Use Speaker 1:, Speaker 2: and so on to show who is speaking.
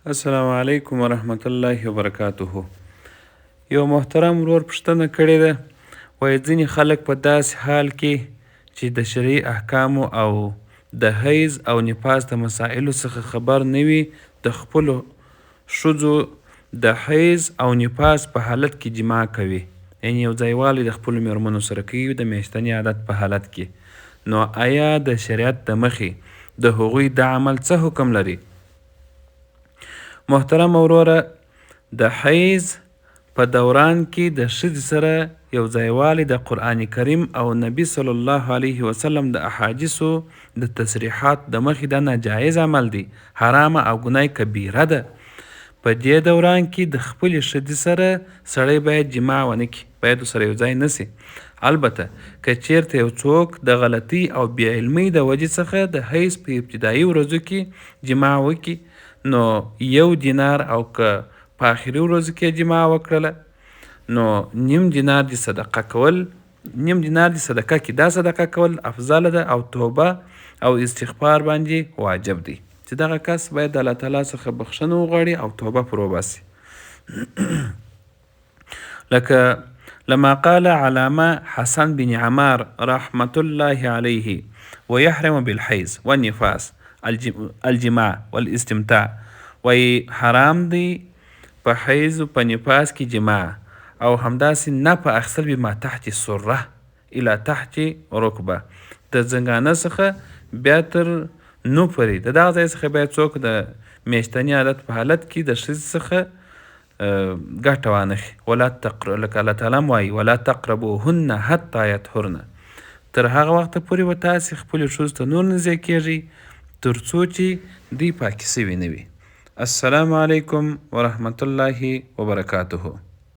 Speaker 1: السلام علیکم ورحمت الله وبرکاته. یو محترم ورور پوښتنه کړې ده، وایي ځینې خلک په داسې حال کې چې د شرعي احکامو او د حیض او نفاس د مسایلو څخه خبر نه وي، د خپلو ښځو د حیض او نفاس په حالت کې جماع کوي، یعنې یو ځایوالی د خپلو مېرمنو سره کوي د میاشتني عادت په حالت کې. نو آیا د شریعت د مخې د هغوی د عمل څه حکم لري؟ محترم وروره، د حیض په دوران کې د ښځې سره یو ځایوالی د قرآن کریم او نبی صلی الله علیه وسلم د احادیثو د تصریحات د مخې دا ناجایز عمل دی، حرامه او ګناه کبیره ده. په دې دوران کې د خپلې ښځې سره سړی باید جماع ونه کړي، باید ورسره یو ځای نه سي. البته که چیرته یو څوک د غلطۍ او بې علمۍ د وجې څخه د حیض په ابتدایي ورځو کې جماع وکړي، نو 1 دینار او که په آخري ورځو کې جماع وکړله، نو نیم دینار د صدقه کول، نیم دینار د صدقه کې دا صدقه کول افضله ده، او توبه او استغفار باندې واجب دی چې دغه کس باید د الله تعالی څخه بخښنه وغواړي او توبه پر وباسي. لکه لما قال علامه حسن بن عمار رحمة الله عليه ويحرم بالحيض والنفاس الجماع والاستمتاع، وی حرام دی په حیض و په نفاس کې جماع او همداسې نه په اخیستل بما تحت سره الى تحت رکبه، د زنګانه څخه بیا تر نو پورې د دغه ځای څخه باید څوک د میاشتني عادت په حالت کې د ښځې څخه ګټه وانخلي. لکه الله تعالی وایي ولا تقربوهن حتی یطهرن، تر هغه وخته پورې به تاسې خپلې ښځو ته نور نږدې کیږئ تر څو چې دوی پاکې سوي نه وي. السلام علیکم ورحمة الله وبرکاته.